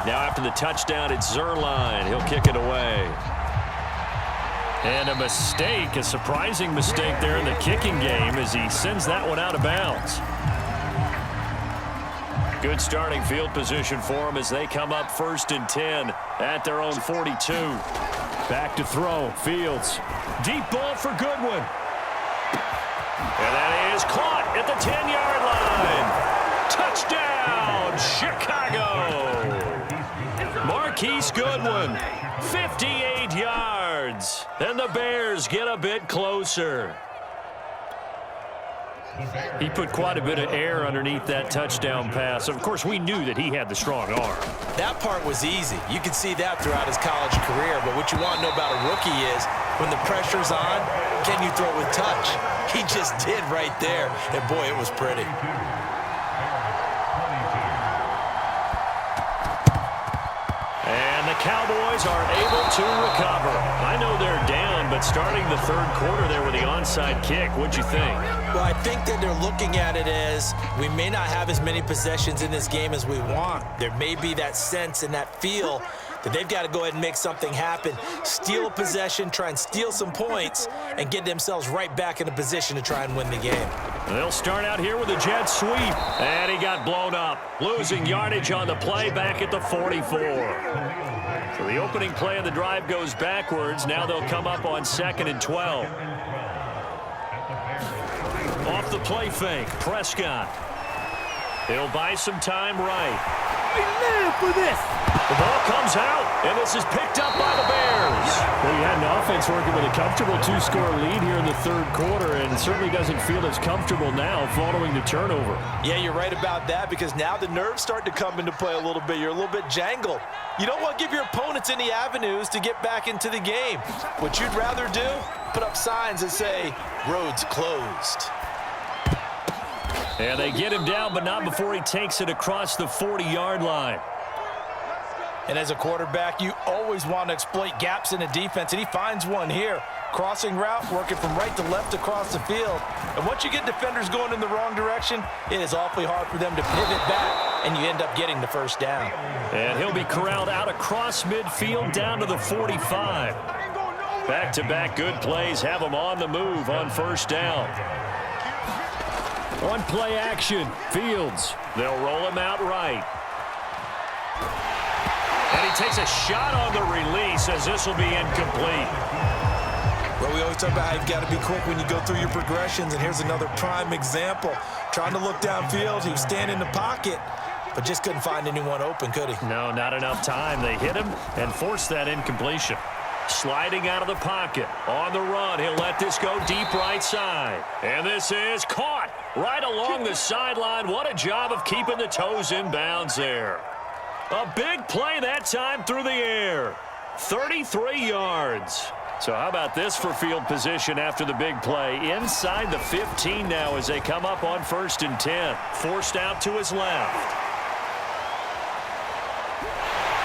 Now after the touchdown, it's Zerline. He'll kick it away. And a mistake, a surprising mistake there in the kicking game as he sends that one out of bounds. Good starting field position for them as they come up 1st and 10 at their own 42. Back to throw. Fields. Deep ball for Goodwin. And that is caught at the 10-yard line. Touchdown, Chicago. Marquise Goodwin, 58 yards. And the Bears get a bit closer. He put quite a bit of air underneath that touchdown pass. Of course, we knew that he had the strong arm. That part was easy. You could see that throughout his college career. But what you want to know about a rookie is when the pressure's on, can you throw it with touch? He just did right there. And, boy, it was pretty. And the Cowboys are able to recover. I know they're down, but starting the 3rd quarter there with the onside kick, what'd you think? Well, I think that they're looking at it as we may not have as many possessions in this game as we want. There may be that sense and that feel that they've got to go ahead and make something happen, steal a possession, try and steal some points, and get themselves right back in a position to try and win the game. They'll start out here with a jet sweep, and he got blown up, losing yardage on the play back at the 44. So the opening play of the drive goes backwards. Now they'll come up on 2nd and 12. Off the play fake, Prescott. He'll buy some time right. We live for this. The ball comes out, and this is picked up by the Bears. Well, you had an offense working with a comfortable 2-score lead here in the 3rd quarter, and certainly doesn't feel as comfortable now following the turnover. Yeah, you're right about that because now the nerves start to come into play a little bit. You're a little bit jangled. You don't want to give your opponents any avenues to get back into the game. What you'd rather do, put up signs that say, roads closed. And they get him down, but not before he takes it across the 40-yard line. And as a quarterback, you always want to exploit gaps in a defense, and he finds one here. Crossing route, working from right to left across the field. And once you get defenders going in the wrong direction, it is awfully hard for them to pivot back, and you end up getting the 1st down. And he'll be corralled out across midfield down to the 45. Back-to-back good plays have him on the move on 1st down. On play action, Fields. They'll roll him out right. And he takes a shot on the release as this will be incomplete. Well, we always talk about how you've got to be quick when you go through your progressions, and here's another prime example. Trying to look downfield, he was standing in the pocket, but just couldn't find anyone open, could he? No, not enough time. They hit him and forced that incompletion. Sliding out of the pocket. On the run, he'll let this go deep right side. And this is caught right along the sideline. What a job of keeping the toes in bounds there. A big play that time through the air. 33 yards. So how about this for field position after the big play? Inside the 15 now as they come up on 1st and 10. Forced out to his left.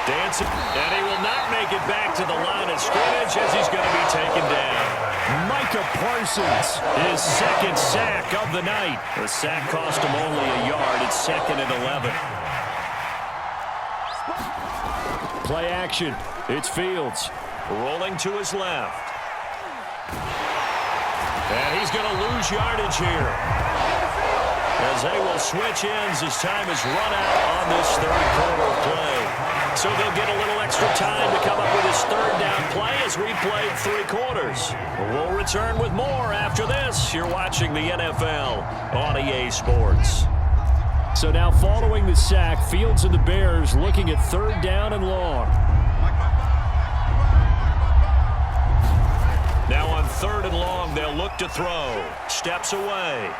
Dancing, and he will not make it back to the line of scrimmage as he's going to be taken down. Micah Parsons, his 2nd sack of the night. The sack cost him only a yard. It's 2nd and 11. play action. It's Fields. Rolling to his left. And he's going to lose yardage here, as they will switch ends as time is run out on this 3rd quarter play. So they'll get a little extra time to come up with his 3rd down play as we played 3 quarters. We'll return with more after this. You're watching the NFL on EA Sports. So now following the sack, Fields and the Bears looking at 3rd down and long. Now on 3rd and long, they'll look to throw. Steps away.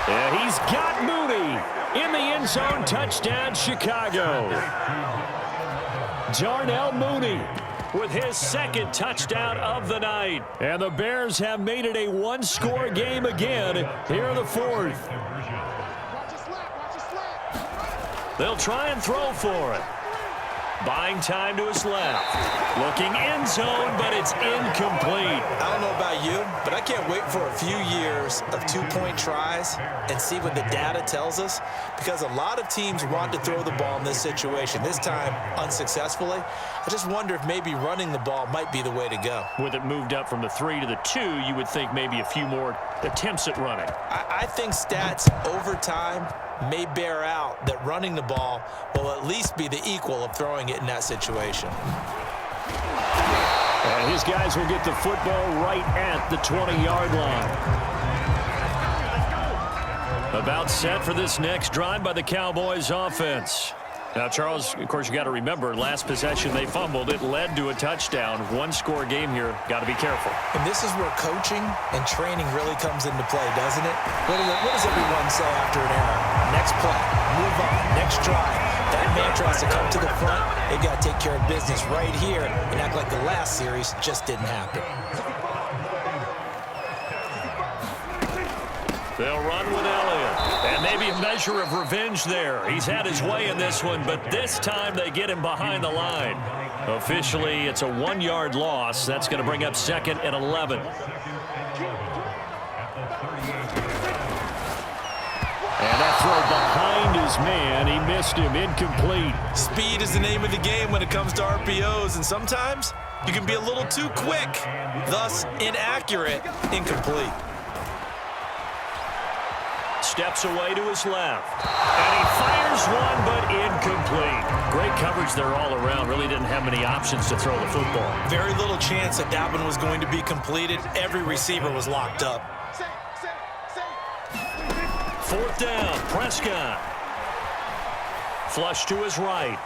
And he's got Mooney in the end zone. Touchdown, Chicago. Darnell Mooney with his 2nd touchdown of the night. And the Bears have made it a 1-score game again here in the 4th. They'll try and throw for it. Buying time to his left. Looking end zone, but it's incomplete. I don't know about you, but I can't wait for a few years of two-point tries and see what the data tells us, because a lot of teams want to throw the ball in this situation, this time unsuccessfully. I just wonder if maybe running the ball might be the way to go. With it moved up from the 3 to the 2, you would think maybe a few more attempts at running. I think stats over time may bear out that running the ball will at least be the equal of throwing it in that situation. And his guys will get the football right at the 20-yard line. About set for this next drive by the Cowboys offense. Now, Charles, of course, you got to remember, last possession they fumbled. It led to a touchdown. One-score game here. Got to be careful. And this is where coaching and training really comes into play, doesn't it? What does everyone say after an error? Next play, move on, next drive. That man tries to come to the front. They got to take care of business right here and act like the last series just didn't happen. They'll run with Elliott. And maybe a measure of revenge there. He's had his way in this one, but this time they get him behind the line. Officially, it's a 1-yard loss. That's going to bring up 2nd and 11. And that throw behind his man. He missed him. Incomplete. Speed is the name of the game when it comes to RPOs, and sometimes you can be a little too quick, thus inaccurate, incomplete. Steps away to his left. And he fires one, but incomplete. Great coverage there all around. Really didn't have many options to throw the football. Very little chance that that one was going to be completed. Every receiver was locked up. 4th down, Prescott. Flush to his right.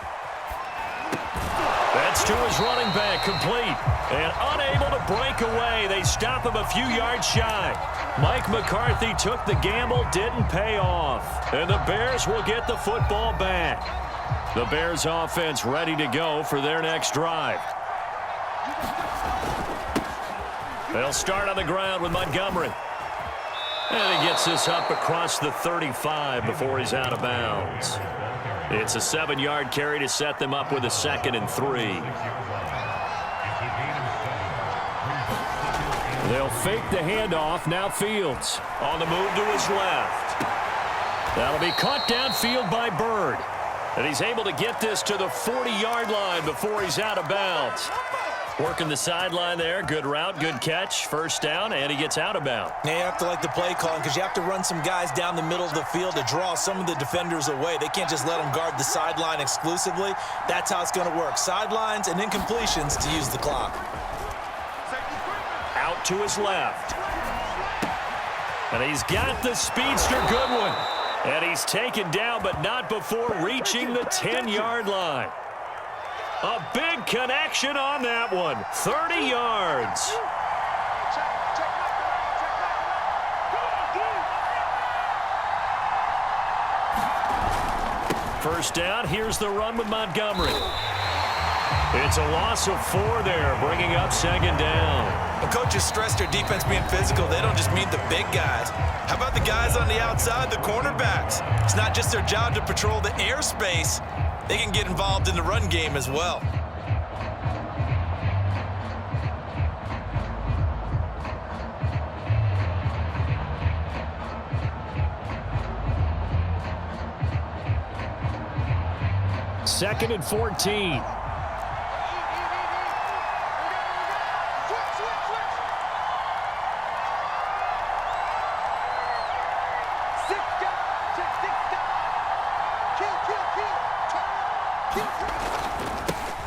That's to his running back, complete. And unable to break away. They stop him a few yards shy. Mike McCarthy took the gamble, didn't pay off. And the Bears will get the football back. The Bears offense ready to go for their next drive. They'll start on the ground with Montgomery. And he gets this up across the 35 before he's out of bounds. It's a 7-yard carry to set them up with a 2nd and 3. They'll fake the handoff. Now Fields on the move to his left. That'll be caught downfield by Bird. And he's able to get this to the 40-yard line before he's out of bounds. Working the sideline there. Good route, good catch. 1st down, and he gets out of bounds. Now you have to like the play calling because you have to run some guys down the middle of the field to draw some of the defenders away. They can't just let them guard the sideline exclusively. That's how it's going to work. Sidelines and incompletions to use the clock. Out to his left. And he's got the speedster Goodwin. And he's taken down, but not before reaching the 10-yard line. A big connection on that one. 30 yards. First down, here's the run with Montgomery. It's a loss of 4 there, bringing up 2nd down. When coaches stress their defense being physical, they don't just mean the big guys. How about the guys on the outside, the cornerbacks? It's not just their job to patrol the airspace. They can get involved in the run game as well. Second and 14.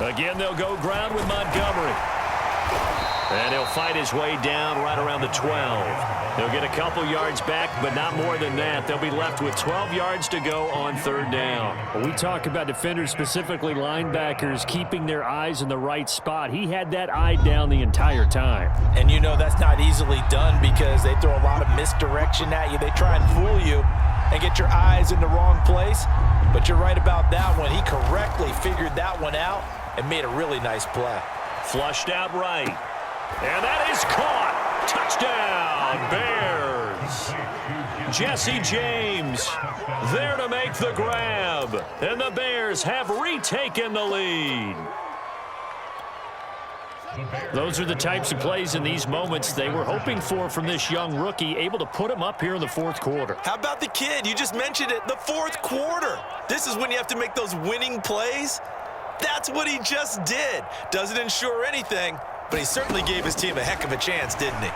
Again, they'll go ground with Montgomery. And he'll fight his way down right around the 12. They'll get a couple yards back, but not more than that. They'll be left with 12 yards to go on 3rd down. We talk about defenders, specifically linebackers, keeping their eyes in the right spot. He had that eye down the entire time. And you know that's not easily done because they throw a lot of misdirection at you. They try and fool you and get your eyes in the wrong place. But you're right about that one. He correctly figured that one out and made a really nice play. Flushed out right. And that is caught. Touchdown, Bears. Jesse James there to make the grab. And the Bears have retaken the lead. Those are the types of plays in these moments they were hoping for from this young rookie, able to put him up here in the fourth quarter. How about the kid? You just mentioned it, the fourth quarter. This is when you have to make those winning plays. That's what he just did. Doesn't ensure anything, but he certainly gave his team a heck of a chance, didn't he?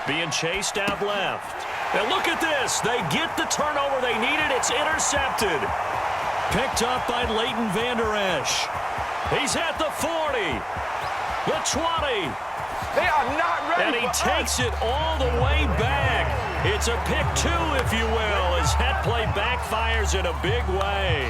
Being chased out left. And look at this. They get the turnover they needed. It's intercepted. Picked up by Leighton Vander Esch. He's at the 40. The 20. They are not ready. And he takes it all the way back. It's a pick two, if you will, as that play backfires in a big way.